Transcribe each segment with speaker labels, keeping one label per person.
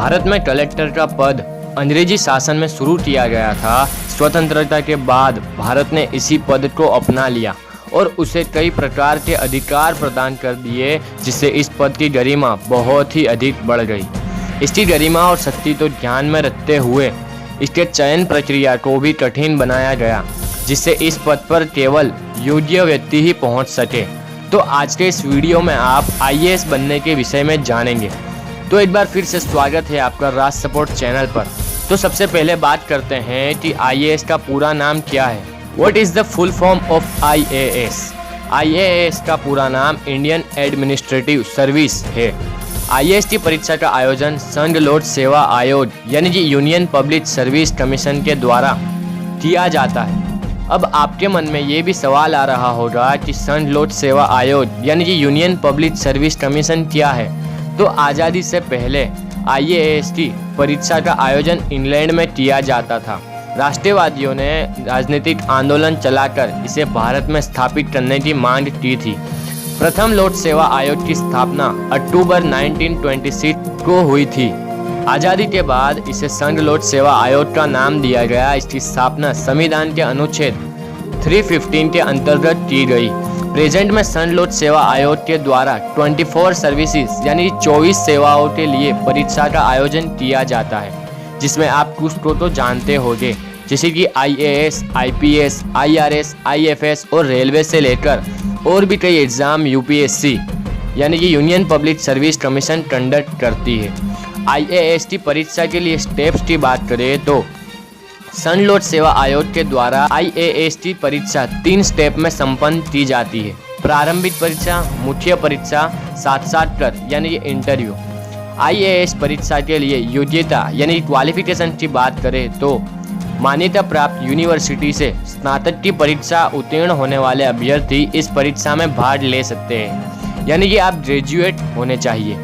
Speaker 1: भारत में कलेक्टर का पद अंग्रेजी शासन में शुरू किया गया था। स्वतंत्रता के बाद भारत ने इसी पद को अपना लिया और उसे कई प्रकार के अधिकार प्रदान कर दिए, जिससे इस पद की गरिमा बहुत ही अधिक बढ़ गई। इसकी गरिमा और शक्ति तो ध्यान में रखते हुए इसके चयन प्रक्रिया को भी कठिन बनाया गया, जिससे इस पद पर केवल योग्य व्यक्ति ही पहुंच सके। तो आज के इस वीडियो में आप आईएएस बनने के विषय में जानेंगे। तो एक बार फिर से स्वागत है आपका राज सपोर्ट चैनल पर। तो सबसे पहले बात करते हैं कि आईएएस का पूरा नाम क्या है। What is the full form of IAS? IAS का पूरा नाम इंडियन एडमिनिस्ट्रेटिव सर्विस है। आईएएस की परीक्षा का आयोजन संघ लोक सेवा आयोग यानी कि यूनियन पब्लिक सर्विस कमीशन के द्वारा किया जाता है। अब आपके मन में ये भी सवाल आ रहा होगा कि संघ लोक सेवा आयोग यानी कि यूनियन पब्लिक सर्विस कमीशन क्या है। तो आज़ादी से पहले आईएएस की परीक्षा का आयोजन इंग्लैंड में किया जाता था। राष्ट्रवादियों ने राजनीतिक आंदोलन चलाकर इसे भारत में स्थापित करने की मांग की थी। प्रथम लोक सेवा आयोग की स्थापना अक्टूबर 1926 को हुई थी। आज़ादी के बाद इसे संघ लोक सेवा आयोग का नाम दिया गया। इसकी स्थापना संविधान के अनुच्छेद 315 के अंतर्गत की गई। प्रेजेंट में संघ लोक सेवा आयोग के द्वारा 24 सर्विसेज यानी 24 सेवाओं के लिए परीक्षा का आयोजन किया जाता है, जिसमें आप कुछ को तो जानते होंगे, जैसे कि आईएएस, आईपीएस, आईआरएस, आईएफएस और रेलवे से लेकर और भी कई एग्जाम यूपीएससी यानी कि union public service commission conduct करती है। आईएएस की परीक्षा के लिए स्टेप्स की बात करें तो संघ लोक सेवा आयोग के द्वारा आईएएस की परीक्षा 3 स्टेप में संपन्न की जाती है। प्रारंभिक परीक्षा, मुख्य परीक्षा, साक्षात्कार यानी कि इंटरव्यू। आईएएस परीक्षा के लिए योग्यता यानी क्वालिफिकेशन की बात करें तो मान्यता प्राप्त यूनिवर्सिटी से स्नातक की परीक्षा उत्तीर्ण होने वाले अभ्यर्थी इस परीक्षा में भाग ले सकते हैं, यानी कि आप ग्रेजुएट होने चाहिए।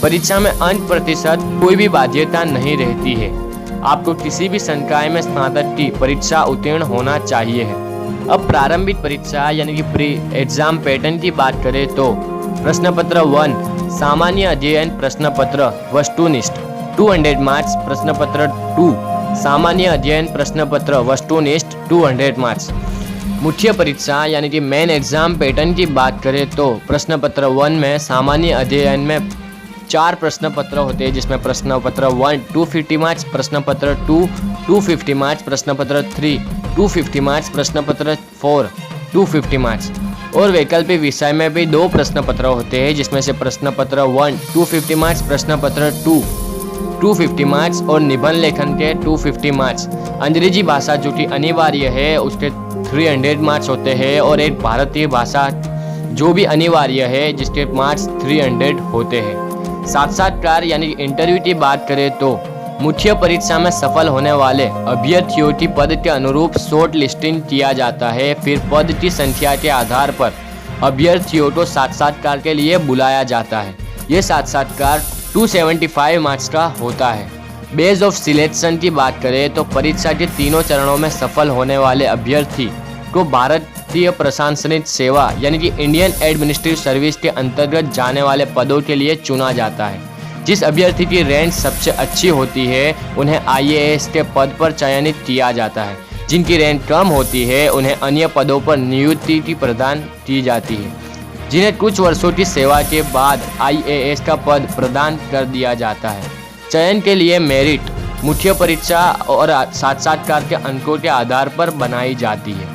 Speaker 1: परीक्षा में अंक प्रतिशत कोई भी बाध्यता नहीं रहती है। आपको किसी भी संकाय में स्नातक की परीक्षा उत्तीर्ण होना चाहिए है। अब प्रारंभिक परीक्षा यानी कि प्री एग्जाम पैटर्न की बात करें तो प्रश्न पत्र 1 सामान्य अध्ययन प्रश्न पत्र वस्तुनिष्ठ 200 मार्क्स। प्रश्न पत्र 2 सामान्य अध्ययन प्रश्न पत्र वस्तुनिष्ठ 200 मार्क्स। मुख्य परीक्षा यानी कि मेन एग्जाम पैटर्न की बात करें तो प्रश्न पत्र 1 में सामान्य अध्ययन में 4 प्रश्न पत्र होते हैं, जिसमें प्रश्न पत्र 1 250 मार्क्स, प्रश्न पत्र 2 250 मार्क्स, प्रश्न पत्र 3 250 मार्क्स, प्रश्न पत्र 4 250 मार्क्स। और वैकल्पिक विषय में भी 2 प्रश्न पत्र होते हैं, जिसमें से प्रश्न पत्र 1 250 मार्क्स, प्रश्न पत्र 2 250 मार्क्स और निबंध लेखन के 250 मार्क्स। अंग्रेजी भाषा जो कि अनिवार्य है उसके 300 मार्क्स होते हैं, और एक भारतीय भाषा जो भी अनिवार्य है जिसके मार्क्स 300 होते हैं। साक्षात्कार यानी इंटरव्यू की बात करें तो मुख्य परीक्षा में सफल होने वाले अभ्यर्थियों की पद के अनुरूप शॉर्ट लिस्टिंग किया जाता है। फिर पद की संख्या के आधार पर अभ्यर्थियों को साक्षात्कार के लिए बुलाया जाता है। ये साक्षात्कार 275 मार्क्स का होता है। बेस ऑफ सिलेक्शन की बात करें तो परीक्षा के तीनों चरणों में सफल होने वाले अभ्यर्थी को भारतीय प्रशासनिक सेवा यानी कि इंडियन एडमिनिस्ट्रेटिव सर्विस के अंतर्गत जाने वाले पदों के लिए चुना जाता है। जिस अभ्यर्थी की रैंक सबसे अच्छी होती है उन्हें आईएएस के पद पर चयनित किया जाता है। जिनकी रैंक कम होती है उन्हें अन्य पदों पर नियुक्ति की प्रदान की जाती है, जिन्हें कुछ वर्षों की सेवा के बाद आईएएस का पद प्रदान कर दिया जाता है। चयन के लिए मेरिट मुख्य परीक्षा और साक्षात्कार के अंकों के आधार पर बनाई जाती है।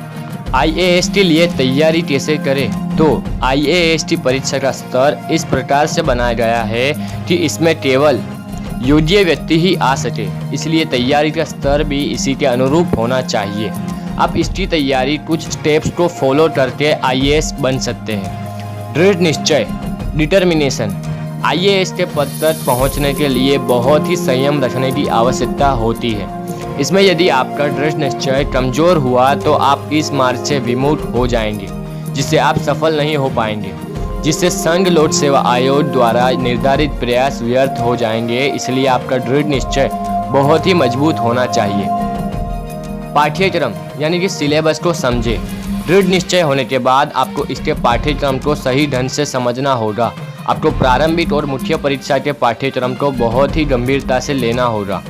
Speaker 1: आईएएस के लिए तैयारी कैसे करें तो आईएएस की परीक्षा का स्तर इस प्रकार से बनाया गया है कि इसमें केवल योग्य व्यक्ति ही आ सके, इसलिए तैयारी का स्तर भी इसी के अनुरूप होना चाहिए। आप इसकी तैयारी कुछ स्टेप्स को फॉलो करके आईएएस बन सकते हैं। दृढ़ निश्चय डिटर्मिनेशन। आईएएस के पद तक पहुंचने के लिए बहुत ही संयम रखने की आवश्यकता होती है। इसमें यदि आपका दृढ़ निश्चय कमजोर हुआ तो आप इस मार्ग से विमुख हो जाएंगे, जिससे आप सफल नहीं हो पाएंगे, जिससे संघ लोक सेवा आयोग द्वारा निर्धारित प्रयास व्यर्थ हो जाएंगे। इसलिए आपका दृढ़ निश्चय बहुत ही मजबूत होना चाहिए। पाठ्यक्रम यानी कि सिलेबस को समझे। दृढ़ निश्चय होने के बाद आपको इसके पाठ्यक्रम को सही ढंग से समझना होगा आपको प्रारंभिक और मुख्य परीक्षा के पाठ्यक्रम को बहुत ही गंभीरता से लेना होगा।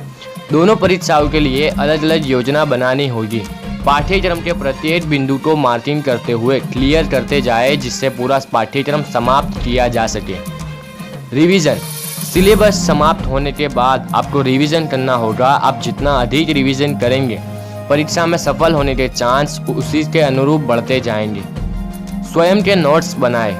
Speaker 1: दोनों परीक्षाओं के लिए अलग अलग योजना बनानी होगी। पाठ्यक्रम के प्रत्येक बिंदु को मार्किंग करते हुए क्लियर करते जाए, जिससे पूरा पाठ्यक्रम समाप्त किया जा सके। रिवीजन। सिलेबस समाप्त होने के बाद आपको रिवीजन करना होगा। आप जितना अधिक रिवीजन करेंगे, परीक्षा में सफल होने के चांस उसी के अनुरूप बढ़ते जाएंगे। स्वयं के नोट्स बनाएं।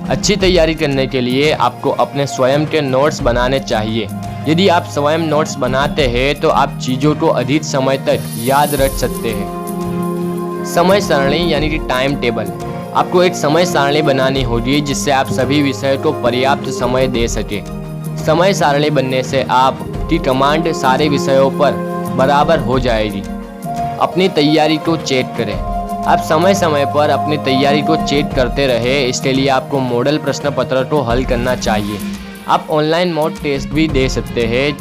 Speaker 1: अच्छी तैयारी करने के लिए आपको अपने स्वयं के नोट्स बनाने चाहिए। यदि आप स्वयं नोट्स बनाते हैं तो आप चीज़ों को अधिक समय तक याद रख सकते हैं। समय सारणी यानी कि टाइम टेबल। आपको एक समय सारणी बनानी होगी जिससे आप सभी विषय को पर्याप्त समय दे सके। समय सारणी बनने से आपकी कमांड सारे विषयों पर बराबर हो जाएगी। अपनी तैयारी को चेक करें। आप समय समय पर अपनी तैयारी को चेक करते रहे। इसके लिए आपको मॉडल प्रश्न पत्र को हल करना चाहिए। आप ऑनलाइन मॉक टेस्ट भी दे सकते हैं,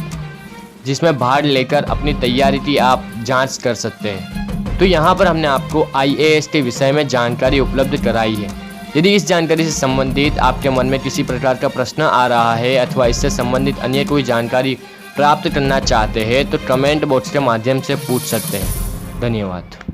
Speaker 1: जिसमें भाग लेकर अपनी तैयारी की आप जांच कर सकते हैं। तो यहाँ पर हमने आपको IAS के विषय में जानकारी उपलब्ध कराई है। यदि इस जानकारी से संबंधित आपके मन में किसी प्रकार का प्रश्न आ रहा है अथवा इससे संबंधित अन्य कोई जानकारी प्राप्त करना चाहते हैं तो कमेंट बॉक्स के माध्यम से पूछ सकते हैं। धन्यवाद।